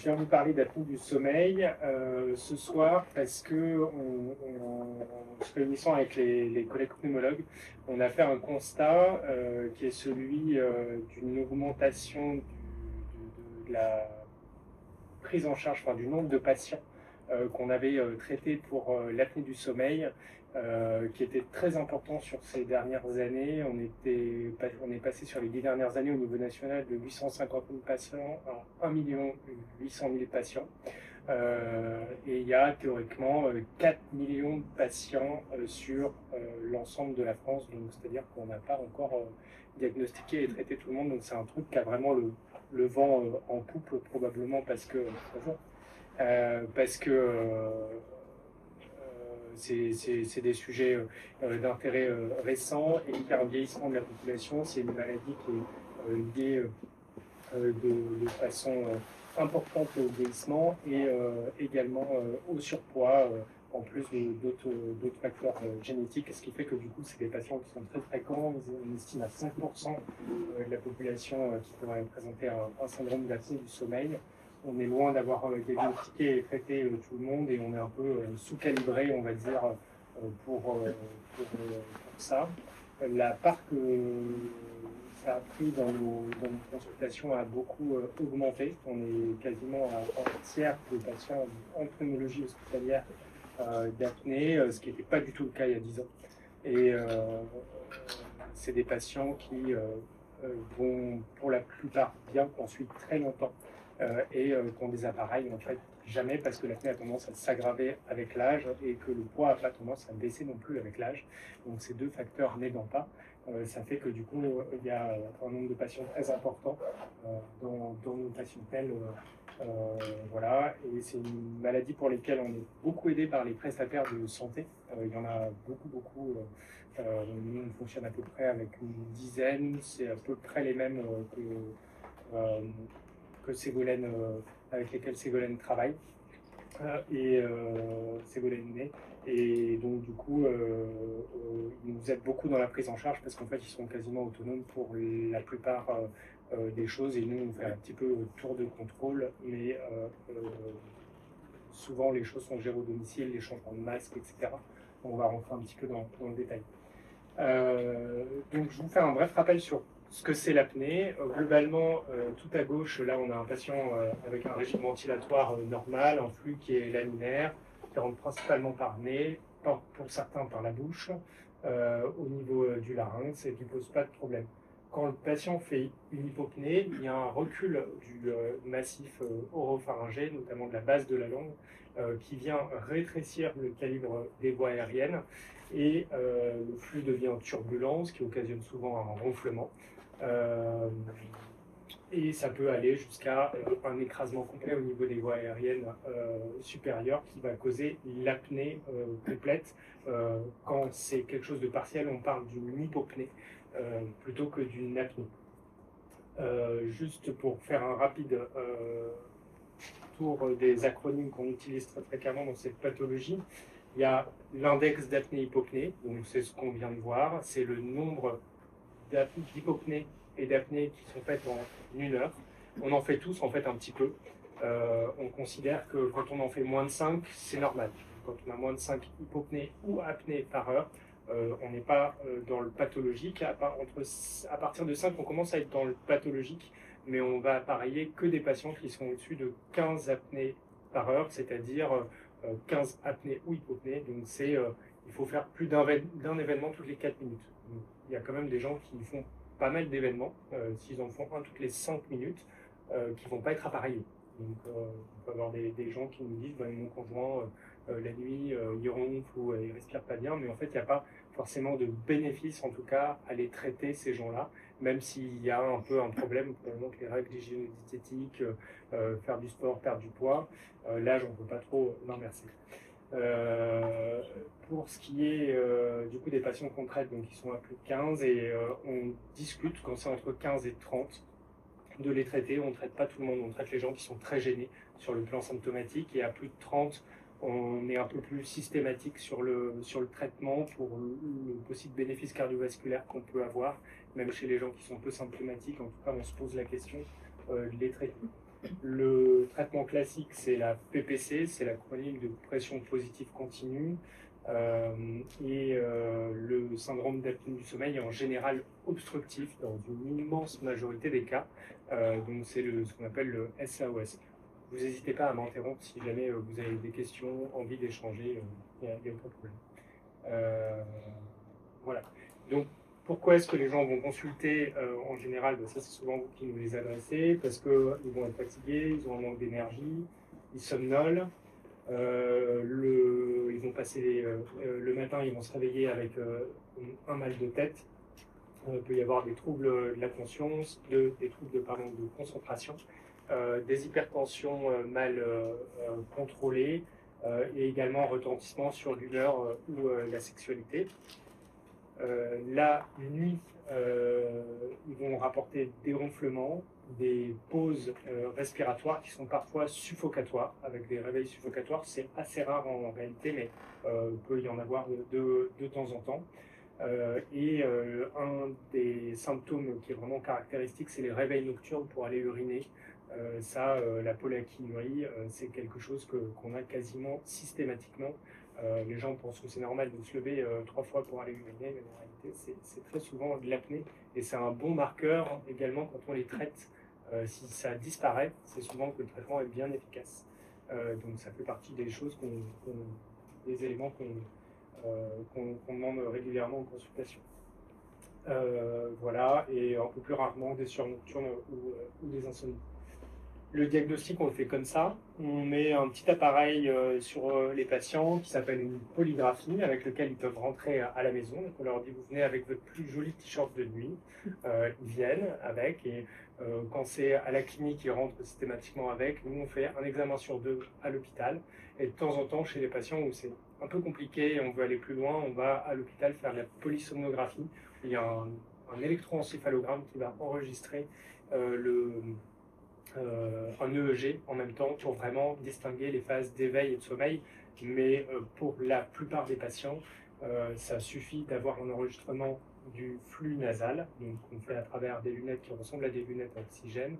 viens vous parler d'apnée du sommeil ce soir parce que se réunissant avec les collègues pneumologues, on a fait un constat qui est celui d'une augmentation de la prise en charge, enfin, du nombre de patients qu'on avait traités pour l'apnée du sommeil, qui était très important sur ces dernières années. On est passé sur les 10 dernières années au niveau national de 850 000 patients à 1 800 000 patients. Et il y a théoriquement 4 millions de patients sur l'ensemble de la France, donc c'est-à-dire qu'on n'a pas encore diagnostiqué et traité tout le monde, donc c'est un truc qui a vraiment le vent en poupe, probablement parce que c'est des sujets d'intérêt récent, et il y a un vieillissement de la population. C'est une maladie qui est liée de façon importante au vieillissement et également au surpoids, en plus d'autres facteurs génétiques, ce qui fait que du coup c'est des patients qui sont très fréquents. On estime à 5% de la population qui pourrait présenter un syndrome d'apnée du sommeil. On est loin d'avoir diagnostiqué et traité tout le monde, et on est un peu sous-calibré, on va dire, pour ça. La part que ça a pris dans nos consultations a beaucoup augmenté. On est quasiment à un tiers des patients en pneumologie hospitalière d'apnée, ce qui n'était pas du tout le cas il y a 10 ans. Et c'est des patients qui vont pour la plupart bien ensuite très longtemps et qui ont des appareils en fait jamais, parce que l'apnée a tendance à s'aggraver avec l'âge et que le poids n'a pas tendance à baisser non plus avec l'âge. Donc ces deux facteurs n'aidant pas, ça fait que du coup il y a un nombre de patients très important dans nos patientèles. Voilà, et c'est une maladie pour laquelle on est beaucoup aidé par les prestataires de santé. Il y en a beaucoup. Nous, on fonctionne à peu près avec une dizaine. C'est à peu près les mêmes que Ségolène, avec lesquels Ségolène travaille. Et Ségolène Ney. Et donc du coup, ils nous aident beaucoup dans la prise en charge, parce qu'en fait, ils sont quasiment autonomes pour la plupart des choses, et nous, on fait un petit peu tour de contrôle, mais souvent les choses sont gérées au domicile, les changements de masque, etc. On va rentrer un petit peu dans le détail. Donc je vous fais un bref rappel sur ce que c'est l'apnée. Globalement, tout à gauche, là on a un patient avec un régime ventilatoire normal, un flux qui est laminaire, qui rentre principalement par nez, pour certains par la bouche, au niveau du larynx, et qui ne pose pas de problème. Quand le patient fait une hypopnée, il y a un recul du massif oropharyngé, notamment de la base de la langue, qui vient rétrécir le calibre des voies aériennes, et le flux devient turbulent, ce qui occasionne souvent un ronflement. Et ça peut aller jusqu'à un écrasement complet au niveau des voies aériennes supérieures, qui va causer l'apnée complète. Quand c'est quelque chose de partiel, on parle d'une hypopnée plutôt que d'une apnée. Juste pour faire un rapide tour des acronymes qu'on utilise très fréquemment dans cette pathologie, il y a l'index d'apnée-hypopnée, donc c'est ce qu'on vient de voir, c'est le nombre d'hypopnées et d'apnées qui sont faites en 1 heure. On en fait tous en fait un petit peu. On considère que quand on en fait moins de 5, c'est normal. Quand on a moins de 5 hypopnées ou apnées par heure, on n'est pas dans le pathologique. À partir de 5, on commence à être dans le pathologique, mais on va appareiller que des patients qui sont au-dessus de 15 apnées par heure, c'est-à-dire 15 apnées ou hypopnées. Donc il faut faire plus d'un événement toutes les 4 minutes. Donc, il y a quand même des gens qui font pas mal d'événements, s'ils en font un toutes les 5 minutes, qui ne vont pas être appareillés. Donc on peut avoir des gens qui nous disent mon conjoint la nuit il ronfle ou il respire pas bien, mais en fait il n'y a pas forcément de bénéfice en tout cas à les traiter, ces gens-là, même s'il y a un peu un problème, probablement que les règles d'hygiène diététique, faire du sport, perdre du poids, l'âge on ne peut pas trop l'inverser. Pour ce qui est du coup des patients qu'on traite, donc ils sont à plus de 15, et on discute quand c'est entre 15 et 30 de les traiter. On ne traite pas tout le monde, on traite les gens qui sont très gênés sur le plan symptomatique, et à plus de 30, on est un peu plus systématique sur le traitement pour le possible bénéfice cardiovasculaire qu'on peut avoir, même chez les gens qui sont peu symptomatiques. En tout cas, on se pose la question de les traiter. Le traitement classique, c'est la PPC, c'est l'acronyme de pression positive continue. Le syndrome d'apnée du sommeil est en général obstructif dans une immense majorité des cas. Donc c'est ce qu'on appelle le SAOS. Vous n'hésitez pas à m'interrompre si jamais vous avez des questions, envie d'échanger, il n'y a aucun problème. Voilà. Donc pourquoi est-ce que les gens vont consulter en général? Ça, c'est souvent vous qui nous les adressez, parce qu'ils vont être fatigués, ils ont un manque d'énergie, ils somnolent, ils vont passer le matin, ils vont se réveiller avec un mal de tête. Il peut y avoir des troubles de la conscience, des troubles de concentration, des hypertensions mal contrôlées, et également retentissement sur l'humeur ou la sexualité. La nuit, ils vont rapporter des ronflements, des pauses respiratoires qui sont parfois suffocatoires, avec des réveils suffocatoires. C'est assez rare en réalité, mais il peut y en avoir de temps en temps. Un des symptômes qui est vraiment caractéristique, c'est les réveils nocturnes pour aller uriner. La polyalkylurie, c'est quelque chose qu'on a quasiment systématiquement. Les gens pensent que c'est normal de se lever 3 fois pour aller uriner, mais en réalité, c'est très souvent de l'apnée. Et c'est un bon marqueur également quand on les traite. Si ça disparaît, c'est souvent que le traitement est bien efficace. Donc ça fait partie des choses, des éléments qu'on demande régulièrement en consultation. Voilà, et un peu plus rarement des surnocturnes ou des insomnies. Le diagnostic, on le fait comme ça. On met un petit appareil sur les patients qui s'appelle une polygraphie, avec lequel ils peuvent rentrer à la maison. Donc on leur dit, vous venez avec votre plus joli t-shirt de nuit. Ils viennent avec, et quand c'est à la clinique, ils rentrent systématiquement avec. Nous, on fait un examen sur 2 à l'hôpital. Et de temps en temps, chez les patients où c'est un peu compliqué et on veut aller plus loin, on va à l'hôpital faire la polysomnographie. Il y a un électroencéphalogramme qui va enregistrer un EEG en même temps pour vraiment distinguer les phases d'éveil et de sommeil. Mais pour la plupart des patients, ça suffit d'avoir un enregistrement du flux nasal, donc on fait à travers des lunettes qui ressemblent à des lunettes à oxygène,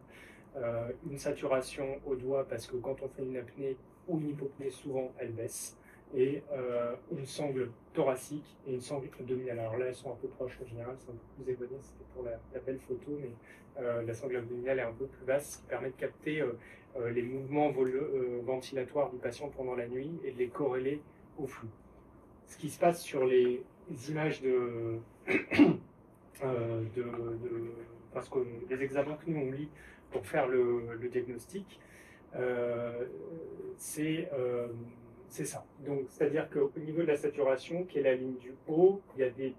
une saturation au doigt parce que quand on fait une apnée ou une hypopnée, souvent elle baisse, et une sangle thoracique et une sangle abdominale. Alors là, elles sont un peu proches en général, c'est un peu plus éloigné, c'était pour la belle photo, mais la sangle abdominale est un peu plus basse, ce qui permet de capter les mouvements ventilatoires du patient pendant la nuit et de les corréler au flux. Ce qui se passe sur les images parce que les examens que nous on lit pour faire le diagnostic, c'est ça. Donc, c'est-à-dire qu'au niveau de la saturation, qui est la ligne du haut, il y a une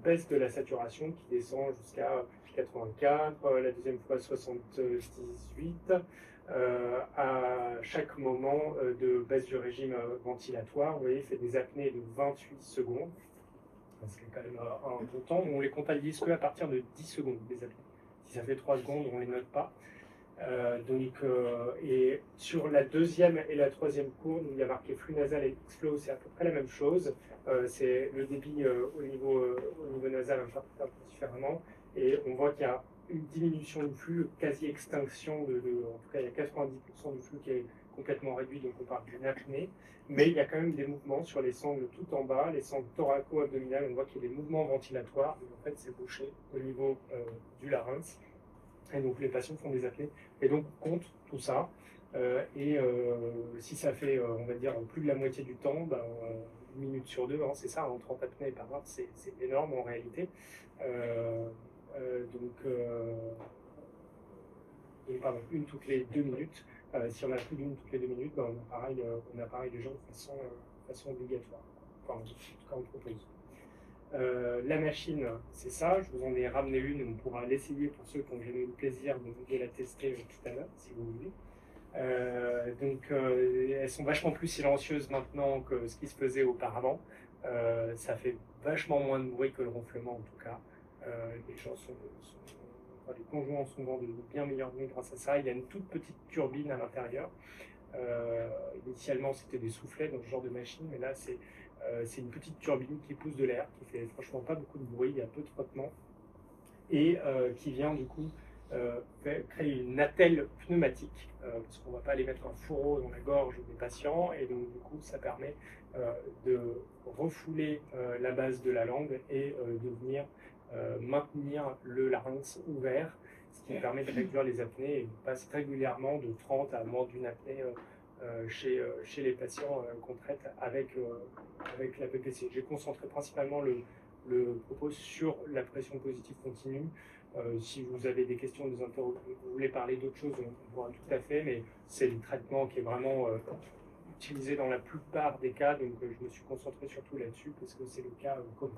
baisse de la saturation qui descend jusqu'à 84, la deuxième fois 78, à chaque moment de baisse du régime ventilatoire. Vous voyez, il fait des apnées de 28 secondes, ce qui est quand même un bon temps. On les comptabilise qu'à partir de 10 secondes, des apnées. Si ça fait 3 secondes, on ne les note pas. Et sur la deuxième et la troisième courbe, il y a marqué flux nasal et X-flow, c'est à peu près la même chose. C'est le débit au niveau nasal un peu différemment. Et on voit qu'il y a une diminution du flux, quasi-extinction, en tout cas il y a 90% du flux qui est complètement réduit, donc on parle d'une apnée. Mais il y a quand même des mouvements sur les sangles tout en bas, les sangles thoraco-abdominales, on voit qu'il y a des mouvements ventilatoires, mais en fait c'est bouché au niveau du larynx. Et donc les patients font des apnées. Et donc on compte tout ça. Si ça fait, on va dire, plus de la moitié du temps, 1 minute sur 2, hein, c'est ça, en 30 apnées par heure, c'est énorme en réalité. Une toutes les 2 minutes. Si on a plus d'une toutes les 2 minutes, on appareille les gens de façon obligatoire. Enfin, en tout cas, on propose. La machine, c'est ça, je vous en ai ramené une, on pourra l'essayer pour ceux qui ont jamais eu le plaisir de la tester tout à l'heure, si vous voulez. Elles sont vachement plus silencieuses maintenant que ce qui se faisait auparavant. Ça fait vachement moins de bruit que le ronflement en tout cas. Les conjoints sont dans de bien meilleurs bruits grâce à ça. Il y a une toute petite turbine à l'intérieur. Initialement, c'était des soufflets dans ce genre de machine, mais là, c'est une petite turbine qui pousse de l'air, qui fait franchement pas beaucoup de bruit, il y a peu de frottement, et qui vient du coup créer une attelle pneumatique, parce qu'on ne va pas aller mettre un fourreau dans la gorge des patients, et donc du coup ça permet de refouler la base de la langue et de venir maintenir le larynx ouvert, ce qui permet de réduire les apnées, et on passe régulièrement de 30 à moins d'une apnée chez les patients qu'on traite avec la PPC. J'ai concentré principalement le propos sur la pression positive continue. Si vous avez des questions, vous voulez parler d'autre chose, on pourra tout à fait, mais c'est le traitement qui est vraiment utilisé dans la plupart des cas, donc je me suis concentré surtout là-dessus parce que c'est le cas commun.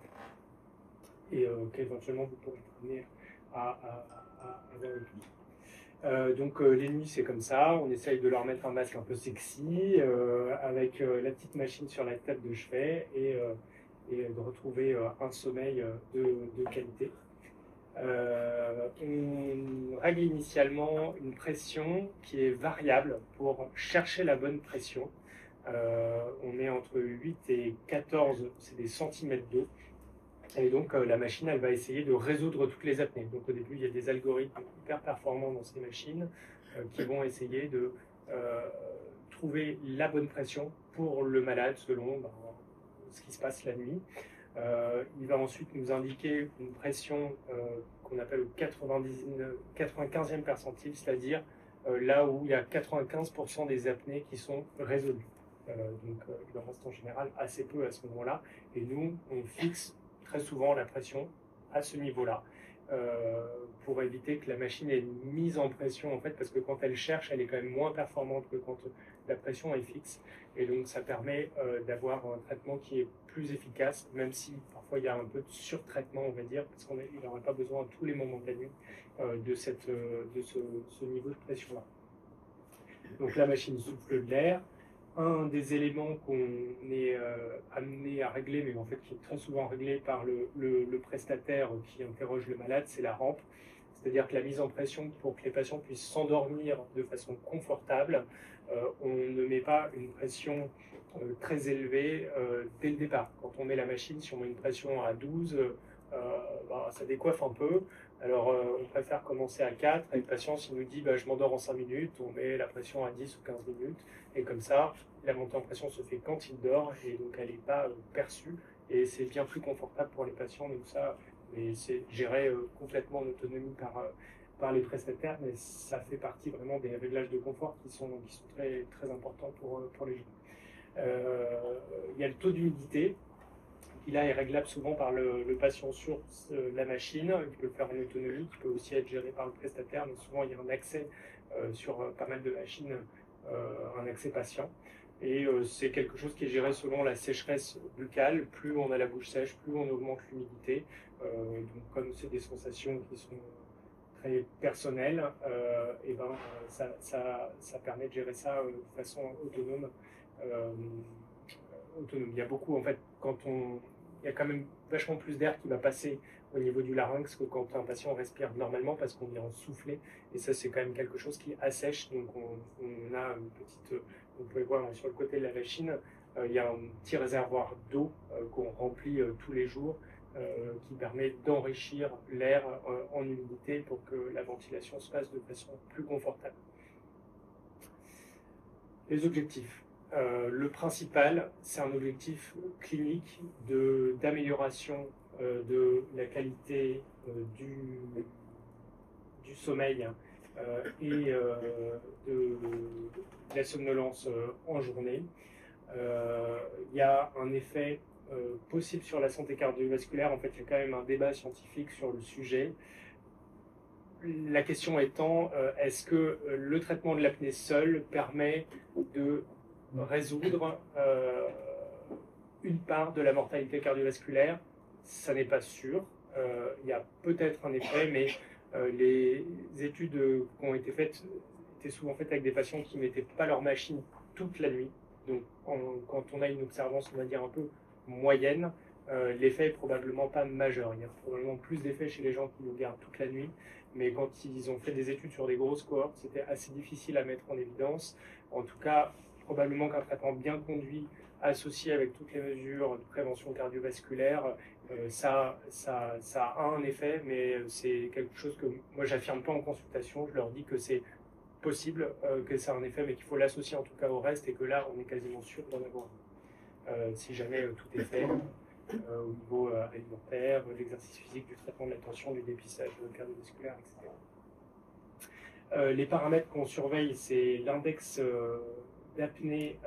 Et qu'éventuellement vous pourrez amener à avoir une vie. Donc les nuits c'est comme ça, on essaye de leur mettre un masque un peu sexy, avec la petite machine sur la table de chevet, et de retrouver un sommeil de qualité. On règle initialement une pression qui est variable pour chercher la bonne pression. On est entre 8 et 14, c'est des centimètres d'eau. Et donc la machine, elle va essayer de résoudre toutes les apnées. Donc au début, il y a des algorithmes hyper performants dans ces machines qui vont essayer de trouver la bonne pression pour le malade selon ce qui se passe la nuit. Il va ensuite nous indiquer une pression qu'on appelle au 95e percentile, c'est-à-dire là où il y a 95% des apnées qui sont résolues. Donc il en reste en général assez peu à ce moment-là. Et nous, on fixe très souvent la pression à ce niveau-là pour éviter que la machine ait une mise en pression, en fait, parce que quand elle cherche, elle est quand même moins performante que quand la pression est fixe. Et donc ça permet d'avoir un traitement qui est plus efficace, même si parfois il y a un peu de surtraitement, on va dire, parce qu'il n'aurait pas besoin à tous les moments de la nuit de ce niveau de pression-là. Donc la machine souffle de l'air. Un des éléments qu'on est amené à régler, mais en fait qui est très souvent réglé par le prestataire qui interroge le malade, c'est la rampe. C'est-à-dire que la mise en pression pour que les patients puissent s'endormir de façon confortable, on ne met pas une pression très élevée dès le départ. Quand on met la machine, si on met une pression à 12, ça décoiffe un peu. Alors on préfère commencer à 4, et le patient s'il nous dit je m'endors en 5 minutes, on met la pression à 10 ou 15 minutes, et comme ça, la montée en pression se fait quand il dort, et donc elle n'est pas perçue, et c'est bien plus confortable pour les patients, donc ça, mais c'est géré complètement en autonomie par les prestataires, mais ça fait partie vraiment des réglages de confort qui sont très, très importants pour les gens. Il y a le taux d'humidité, qui là est réglable souvent par le patient sur la machine, qui peut le faire en autonomie, qui peut aussi être géré par le prestataire, mais souvent il y a un accès sur pas mal de machines, un accès patient. Et c'est quelque chose qui est géré selon la sécheresse buccale. Plus on a la bouche sèche, plus on augmente l'humidité. Donc comme c'est des sensations qui sont très personnelles, et ça permet de gérer ça de façon autonome. Il y a beaucoup, en fait, il y a quand même vachement plus d'air qui va passer au niveau du larynx que quand un patient respire normalement, parce qu'on vient en souffler, et ça c'est quand même quelque chose qui assèche. Donc on a une petite, vous pouvez voir sur le côté de la machine, il y a un petit réservoir d'eau qu'on remplit tous les jours, qui permet d'enrichir l'air en humidité pour que la ventilation se fasse de façon plus confortable. Les objectifs. Le principal, c'est un objectif clinique d'amélioration de la qualité du sommeil et de la somnolence en journée. Il y a un effet possible sur la santé cardiovasculaire. En fait, il y a quand même un débat scientifique sur le sujet. La question étant, est-ce que le traitement de l'apnée seul permet de résoudre une part de la mortalité cardiovasculaire? Ça n'est pas sûr. Il y a peut-être un effet, mais les études qui ont été faites étaient souvent faites avec des patients qui ne mettaient pas leur machine toute la nuit. Donc quand on a une observance, on va dire, un peu moyenne, l'effet est probablement pas majeur. Il y a probablement plus d'effets chez les gens qui nous gardent toute la nuit, mais quand ils ont fait des études sur des grosses cohortes, c'était assez difficile à mettre en évidence. En tout cas, probablement qu'un traitement bien conduit associé avec toutes les mesures de prévention cardiovasculaire, ça a un effet, mais c'est quelque chose que moi j'affirme pas en consultation. Je leur dis que c'est possible que ça a un effet, mais qu'il faut l'associer en tout cas au reste et que là on est quasiment sûr d'en avoir un. Si jamais tout est fait au niveau alimentaire, l'exercice physique, du traitement de la tension, du dépistage cardiovasculaire, etc. Les paramètres qu'on surveille, c'est l'index d'apnée,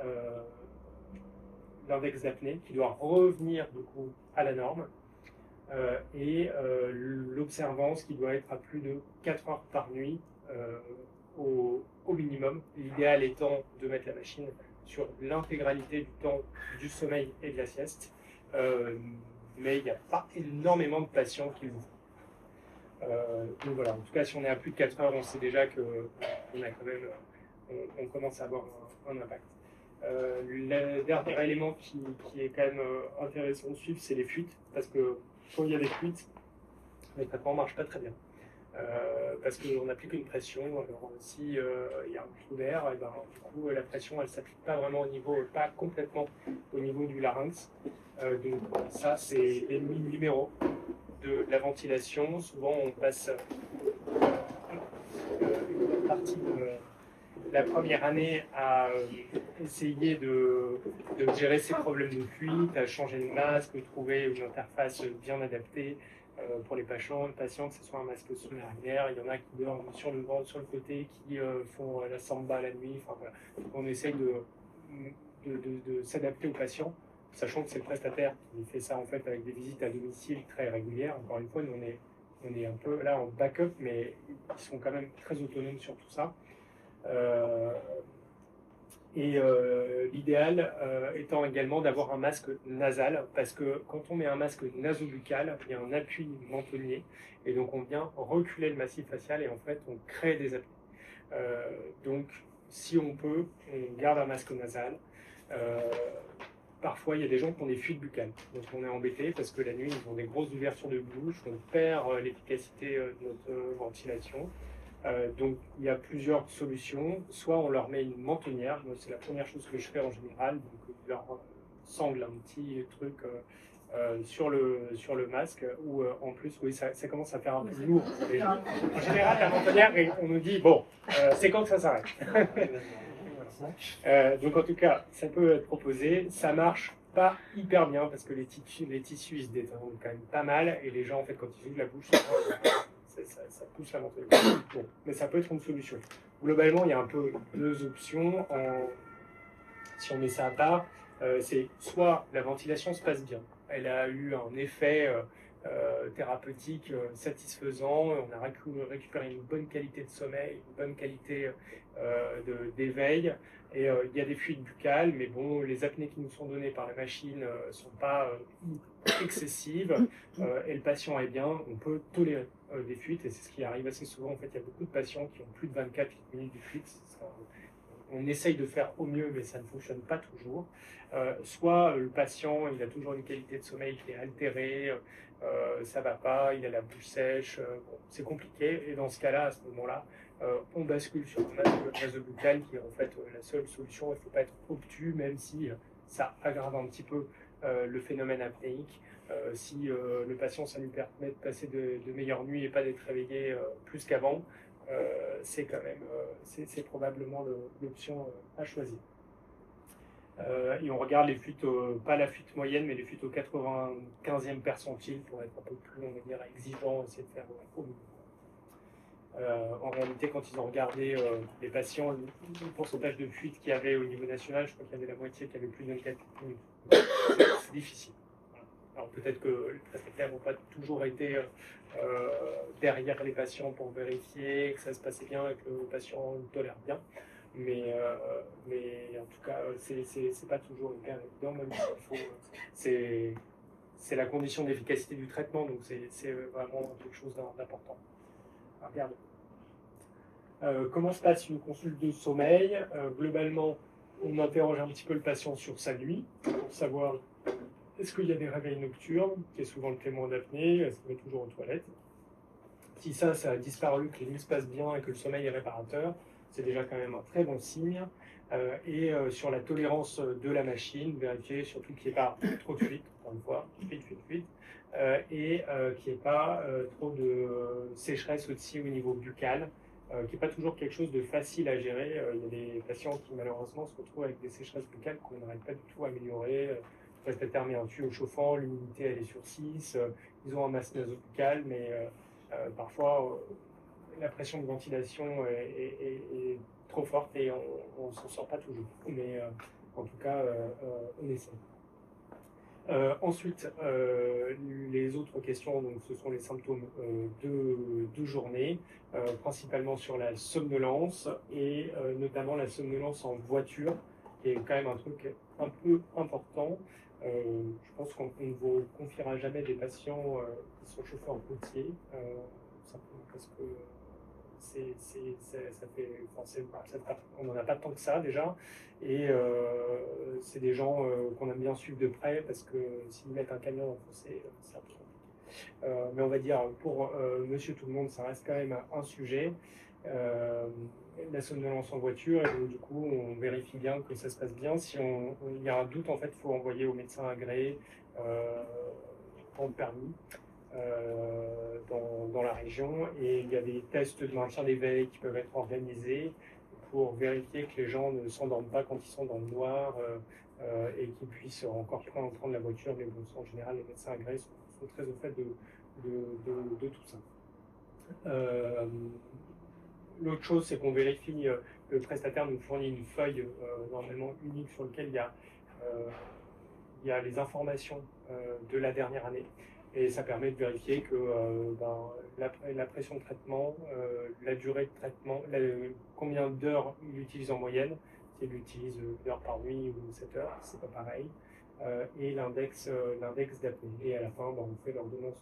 qui doit revenir du coup à la norme, et l'observance qui doit être à plus de 4 heures par nuit au minimum. L'idéal étant de mettre la machine sur l'intégralité du temps du sommeil et de la sieste, mais il n'y a pas énormément de patients qui le font. Donc voilà, en tout cas, si on est à plus de 4 heures, on sait déjà on commence à avoir un impact. Le dernier élément qui est quand même intéressant de suivre, c'est les fuites, parce que quand il y a des fuites, le traitement ne marche pas très bien. Parce qu'on applique une pression, alors si il y a un trou d'air, et ben, du coup la pression elle s'applique pas vraiment pas complètement au niveau du larynx. Donc ça c'est l'ennemi numéro de la ventilation. Souvent on passe une partie de la première année à essayer de gérer ces problèmes de fuite, à changer de masque, trouver une interface bien adaptée pour les patients, que ce soit un masque sous l'arrière. Il y en a qui dorment sur le ventre, sur le côté, qui font la samba la nuit. Enfin, voilà. On essaye de s'adapter aux patients, sachant que c'est le prestataire qui fait ça en fait avec des visites à domicile très régulières. Encore une fois, nous on est un peu là en backup, mais ils sont quand même très autonomes sur tout ça. L'idéal étant également d'avoir un masque nasal, parce que quand on met un masque nasobuccal, il y a un appui mentonnier, et donc on vient reculer le massif facial et en fait on crée des apnées. Donc si on peut, on garde un masque nasal. Parfois il y a des gens qui ont des fuites buccales, donc on est embêté parce que la nuit ils ont des grosses ouvertures de bouche, on perd l'efficacité de notre ventilation. Donc il y a plusieurs solutions. Soit on leur met une mentonnière, c'est la première chose que je fais en général, donc je leur sangle un petit truc sur le masque, ou en plus oui ça commence à faire un peu lourd. En général la mentonnière, on nous dit bon c'est quand que ça s'arrête. Donc en tout cas ça peut être proposé, ça marche pas hyper bien parce que les tissus ils se détendent quand même pas mal, et les gens en fait quand ils ouvrent la bouche ça pousse la montée. Bon, mais ça peut être une solution. Globalement, il y a un peu deux options. Si on met ça à part, c'est soit la ventilation se passe bien, elle a eu un effet thérapeutique satisfaisant, on a récupéré une bonne qualité de sommeil, une bonne qualité d'éveil, et il y a des fuites buccales, mais bon, les apnées qui nous sont données par la machine ne sont pas excessives, et le patient est bien, on peut tolérer des fuites, et c'est ce qui arrive assez souvent. En fait, il y a beaucoup de patients qui ont plus de 24 minutes de fuite. On essaye de faire au mieux, mais ça ne fonctionne pas toujours. Soit le patient, il a toujours une qualité de sommeil qui est altérée, ça va pas, il a la bouche sèche, bon, c'est compliqué, et dans ce cas-là, à ce moment-là, on bascule sur le masque nasobuccal qui est en fait la seule solution. Il ne faut pas être obtus, même si ça aggrave un petit peu le phénomène apnéique. Si le patient, ça lui permet de passer de meilleures nuits et pas d'être réveillé plus qu'avant, c'est quand même, c'est probablement l'option à choisir. Et on regarde les fuites, pas la fuite moyenne, mais les fuites au 95e percentile pour être un peu plus, on va dire, exigeant, essayer de faire au minimum. En réalité, quand ils ont regardé les patients, le pourcentage de fuite qu'il y avait au niveau national, je crois qu'il y avait la moitié qui avait plus de 24 minutes. C'est difficile. Alors peut-être que les prestataires n'ont pas toujours été derrière les patients pour vérifier que ça se passait bien et que le patient le tolère bien. Mais en tout cas, c'est pas toujours hyper évident, même s'il faut. C'est la condition d'efficacité du traitement, donc c'est vraiment quelque chose d'important à regarder. Comment se passe une consulte de sommeil? Globalement, on interroge un petit peu le patient sur sa nuit pour savoir est-ce qu'il y a des réveils nocturnes, qui est souvent le témoin d'apnée, est-ce qu'il est toujours aux toilettes. Si ça a disparu, que les nuits se passent bien et que le sommeil est réparateur, c'est déjà quand même un très bon signe. et sur la tolérance de la machine, vérifier surtout qu'il n'y ait pas trop de fuite, encore une fois, fuite, et qu'il n'y ait pas trop de sécheresse aussi au niveau buccal, qui n'est pas toujours quelque chose de facile à gérer. Il y a des patients qui malheureusement se retrouvent avec des sécheresses buccales qu'on n'arrive pas du tout à améliorer. Le prestataire met un tuyau chauffant, l'humidité elle est sur 6, ils ont un masque nasobuccal, mais parfois la pression de ventilation est trop forte et on ne s'en sort pas toujours. Mais en tout cas, on essaie. Ensuite, les autres questions, donc, ce sont les symptômes de journée, principalement sur la somnolence et notamment la somnolence en voiture, qui est quand même un truc un peu important. Je pense qu'on ne vous confiera jamais des patients qui sont chauffeurs routiers, simplement parce que on n'en a pas tant que ça déjà, et c'est des gens qu'on aime bien suivre de près parce que s'ils mettent un camion en fossé, c'est un peu compliqué. Mais on va dire pour monsieur tout le monde, ça reste quand même un sujet. La somnolence en voiture, et donc du coup on vérifie bien que ça se passe bien. Si il y a un doute, en fait, il faut envoyer au médecin agréé en permis. Dans la région, et il y a des tests de maintien d'éveil qui peuvent être organisés pour vérifier que les gens ne s'endorment pas quand ils sont dans le noir et qu'ils puissent encore prendre la voiture. Mais bon, en général, les médecins agréés sont très au fait de tout ça. L'autre chose, c'est qu'on vérifie, le prestataire nous fournit une feuille normalement unique sur laquelle il y a les informations de la dernière année. Et ça permet de vérifier que la pression de traitement, la durée de traitement, combien d'heures il utilise en moyenne, s'il utilise d'heures par nuit ou 7 heures, c'est pas pareil, et l'index d'apnée. Et à la fin, on fait l'ordonnance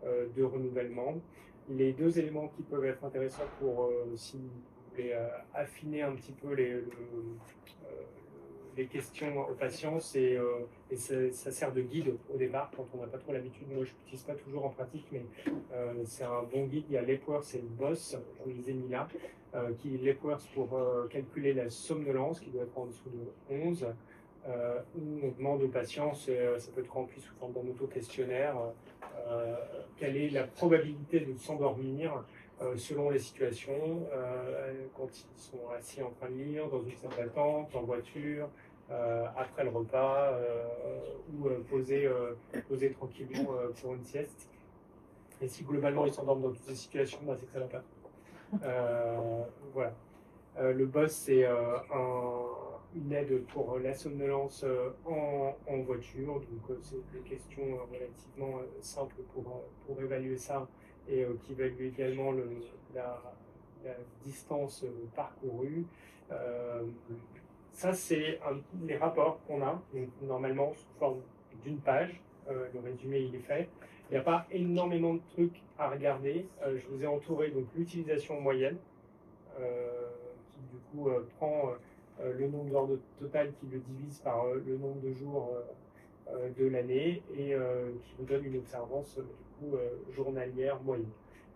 de renouvellement. Les deux éléments qui peuvent être intéressants pour si vous voulez affiner un petit peu les questions aux patients, et ça sert de guide au départ quand on n'a pas trop l'habitude. Moi, je n'utilise pas toujours en pratique, mais c'est un bon guide. Il y a l'Epworth et le BOSS, je vous les ai mis là, l'Epworth pour calculer la somnolence, qui doit être en dessous de 11, où on demande aux patients, ça peut être rempli sous forme d'un auto-questionnaire, quelle est la probabilité de s'endormir selon les situations, quand ils sont assis en train de lire, dans une salle d'attente, en voiture, après le repas, ou posés tranquillement pour une sieste. Et si globalement ils s'endorment dans toutes ces situations, c'est que ça va pas. Voilà. Le BOSS, c'est une aide pour la somnolence en voiture. Donc, c'est des questions relativement simples pour évaluer ça, et qui évalue également la distance parcourue. Ça, c'est les rapports qu'on a, donc, normalement sous forme d'une page. Le résumé, il est fait. Il n'y a pas énormément de trucs à regarder. Je vous ai entouré donc l'utilisation moyenne, qui du coup prend le nombre d'heures total, qui le divise par le nombre de jours de l'année, et qui vous donne une observance du coup journalière moyenne.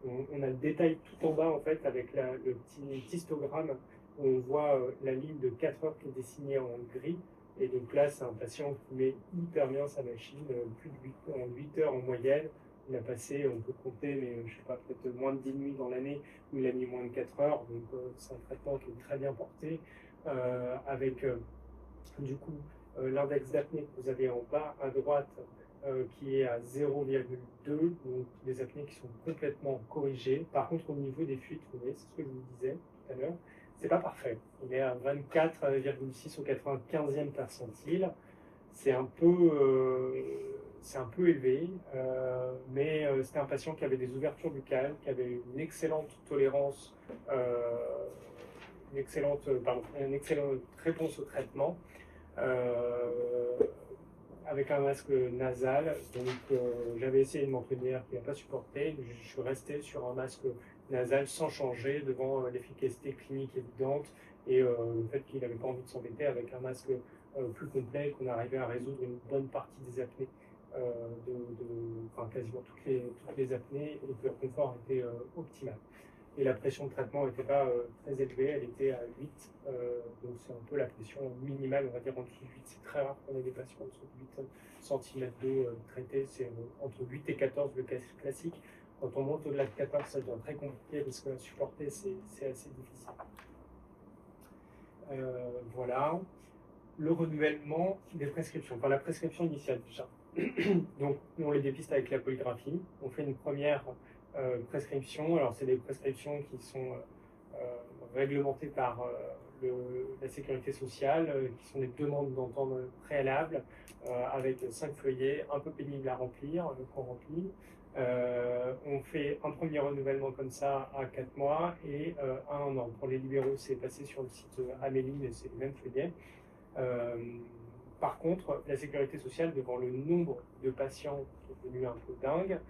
On a le détail tout en bas en fait avec le petit histogramme où on voit la ligne de 4 heures qui est dessinée en gris, et donc là c'est un patient qui met hyper bien sa machine, plus de 8 heures en moyenne. Il a passé, on peut compter, mais je sais pas, peut-être moins de 10 nuits dans l'année où il a mis moins de 4 heures, donc c'est un traitement qui est très bien porté, avec du coup l'index d'apnée que vous avez en bas à droite, qui est à 0,2, donc des apnées qui sont complètement corrigées. Par contre, au niveau des fuites, vous voyez, c'est ce que je vous disais tout à l'heure, c'est pas parfait. Il est à 24,6 au 95e percentile. C'est un peu élevé, mais c'était un patient qui avait des ouvertures buccales, qui avait une excellente tolérance, une excellente réponse au traitement, avec un masque nasal. Donc j'avais essayé de m'en tenir, qui n'a pas supporté. Je suis resté sur un masque nasal sans changer, devant l'efficacité clinique évidente et le fait qu'il n'avait pas envie de s'embêter avec un masque plus complet, qu'on arrivait à résoudre une bonne partie des apnées, quasiment toutes les apnées, et que le confort était optimal. et la pression de traitement n'était pas très élevée, elle était à 8, donc c'est un peu la pression minimale, on va dire en dessous de 8. C'est très rare qu'on ait des patients en dessous de 8 cm d'eau traités, c'est entre 8 et 14 le cas classique. Quand on monte au-delà de 14, ça devient très compliqué parce que la supporter, c'est assez difficile. Voilà. Le renouvellement des prescriptions, enfin la prescription initiale déjà. Donc, on les dépiste avec la polygraphie. On fait une première prescription. Alors, c'est des prescriptions qui sont réglementées par la sécurité sociale, qui sont des demandes d'entente préalables, avec 5 feuillets, un peu pénibles à remplir, qu'on remplit. On fait un premier renouvellement comme ça à 4 mois et à 1 an. Pour les libéraux, c'est passé sur le site Amélie, mais c'est les mêmes feuillets. Par contre, la sécurité sociale, devant le nombre de patients qui est devenu un peu dingue,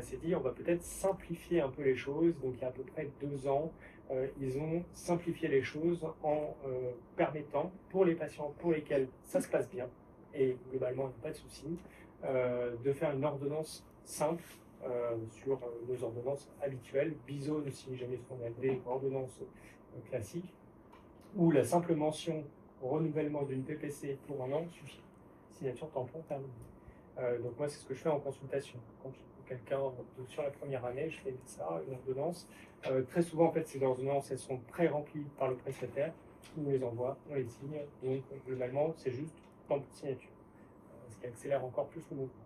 s'est dit on va peut-être simplifier un peu les choses. Donc il y a à peu près 2 ans, ils ont simplifié les choses en permettant pour les patients pour lesquels ça se passe bien, et globalement il n'y a pas de souci, de faire une ordonnance simple sur nos ordonnances habituelles, bisone si jamais ce qu'on a des ordonnances classiques, où la simple mention renouvellement d'une PPC pour 1 an suffit. Signature tampon terminée. Donc moi, c'est ce que je fais en consultation. Quand quelqu'un sur la première année, je fais ça, une ordonnance. Très souvent, en fait, ces ordonnances, elles sont pré-remplies par le prestataire. On nous les envoie, on les signe. Donc, globalement, c'est juste tampon signature. Ce qui accélère encore plus le mouvement.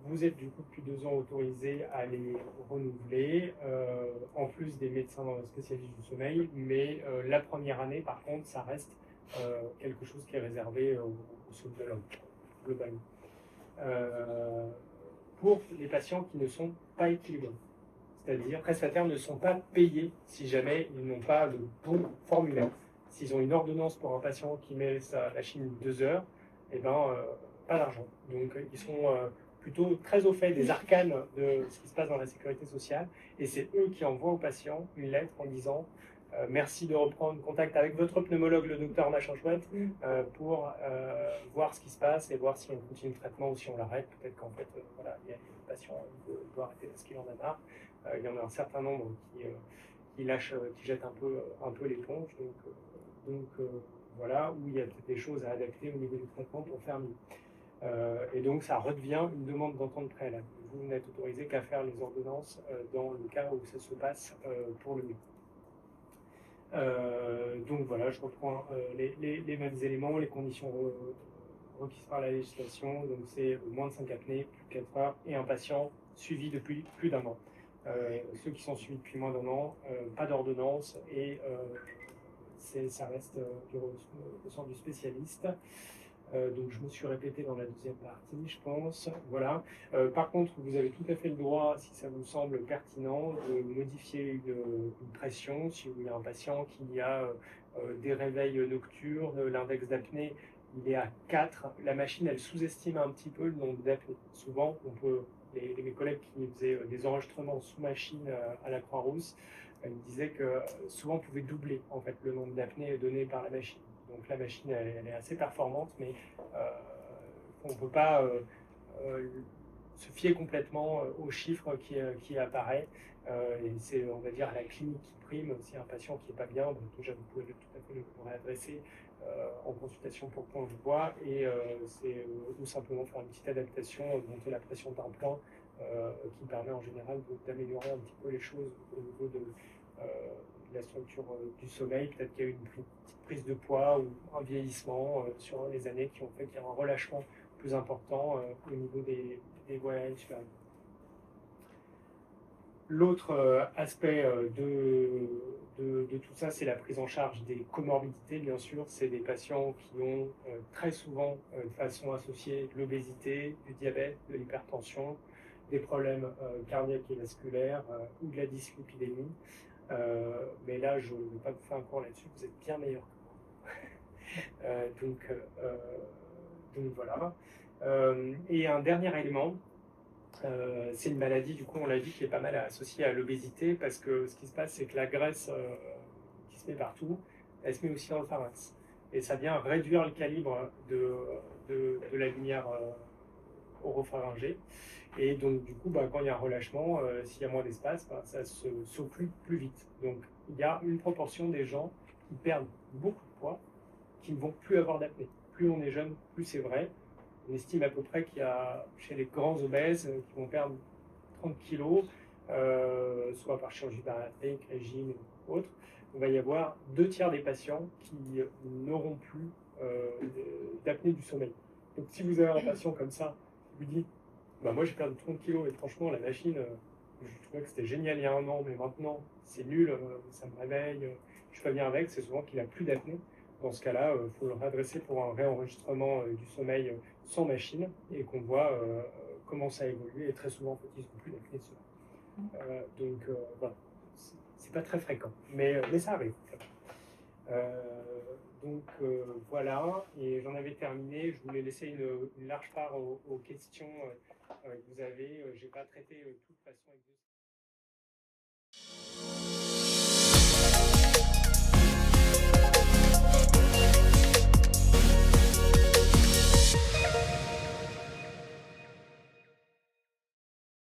Vous êtes du coup depuis 2 ans autorisé à les renouveler, en plus des médecins spécialistes du sommeil, mais la première année, par contre, ça reste quelque chose qui est réservé aux somnologues, globalement. Pour les patients qui ne sont pas équilibrés, c'est-à-dire prestataires ne sont pas payés si jamais ils n'ont pas le bon formulaire. S'ils ont une ordonnance pour un patient qui met la chimie 2 heures, eh ben, pas d'argent. Donc ils sont plutôt très au fait des arcanes de ce qui se passe dans la sécurité sociale, et c'est eux qui envoient aux patients une lettre en disant merci de reprendre contact avec votre pneumologue, le docteur machin chouette, pour voir ce qui se passe et voir si on continue le traitement ou si on l'arrête. Peut-être qu'en fait, voilà, il y a le patient qui doit arrêter parce qu'il en a marre. Il y en a un certain nombre qui lâchent, qui jettent un peu l'éponge. Donc voilà, où il y a peut-être des choses à adapter au niveau du traitement pour faire mieux. Et donc ça redevient une demande d'entente préalable. Vous n'êtes autorisé qu'à faire les ordonnances dans le cas où ça se passe pour le mieux. Donc voilà, je reprends les mêmes éléments, les conditions requises par la législation. Donc c'est moins de 5 apnées, plus de 4 heures, et un patient suivi depuis plus d'1 an. Ceux qui sont suivis depuis moins d'1 an, pas d'ordonnance, et ça reste au centre du spécialiste. Donc je me suis répété dans la deuxième partie, je pense. Voilà. Par contre, vous avez tout à fait le droit, si ça vous semble pertinent, de modifier une pression. Si il y a un patient qui a des réveils nocturnes, l'index d'apnée il est à 4, la machine elle sous-estime un petit peu le nombre d'apnées. Souvent, mes collègues qui faisaient des enregistrements sous machine à la Croix-Rousse, ils me disaient que souvent on pouvait doubler en fait le nombre d'apnées donné par la machine. Donc la machine, elle est assez performante, mais on ne peut pas se fier complètement aux chiffres qui apparaissent. Et c'est, on va dire, la clinique qui prime. Si un patient qui n'est pas bien, donc déjà vous pouvez tout à fait le réadresser en consultation pour point de voix, et c'est ou simplement faire une petite adaptation, monter la pression d'un point, qui permet en général d'améliorer un petit peu les choses au niveau de la structure du sommeil. Peut-être qu'il y a eu une petite prise de poids ou un vieillissement sur les années qui ont fait qu'il y a un relâchement plus important au niveau des voies aériennes supérieures. L'autre aspect de tout ça, c'est la prise en charge des comorbidités, bien sûr. C'est des patients qui ont très souvent, de façon associée, de l'obésité, du diabète, de l'hypertension, des problèmes cardiaques et vasculaires ou de la dyslipidémie. Mais là, je ne vais pas vous faire un cours là-dessus, vous êtes bien meilleur que moi. Donc voilà. Et un dernier élément, c'est une maladie, du coup, on l'a dit, qui est pas mal associée à l'obésité, parce que ce qui se passe, c'est que la graisse qui se met partout, elle se met aussi dans le pharynx. Et ça vient réduire le calibre de la lumière oropharyngée. Et donc, du coup, quand il y a un relâchement, s'il y a moins d'espace, ça se s'occlude plus vite. Donc, il y a une proportion des gens qui perdent beaucoup de poids, qui ne vont plus avoir d'apnée. Plus on est jeune, plus c'est vrai. On estime à peu près qu'il y a chez les grands obèses qui vont perdre 30 kilos, soit par chirurgie bariatrique, régime ou autre, il va y avoir 2 tiers des patients qui n'auront plus d'apnée du sommeil. Donc si vous avez un patient comme ça, vous dites, moi j'ai perdu 30 kilos et franchement la machine, je trouvais que c'était génial il y a un an, mais maintenant c'est nul, ça me réveille, je suis pas bien avec, c'est souvent qu'il n'a plus d'apnée. Dans ce cas-là, il faut le réadresser pour un réenregistrement du sommeil sans machine et qu'on voit comment ça évolue. Et très souvent, en fait, ils n'ont plus d'apnée de sommeil. Donc, voilà, c'est pas très fréquent, mais ça arrive. Voilà, et j'en avais terminé. Je voulais laisser une large part aux questions que vous avez. J'ai pas traité toute façon exhaustive.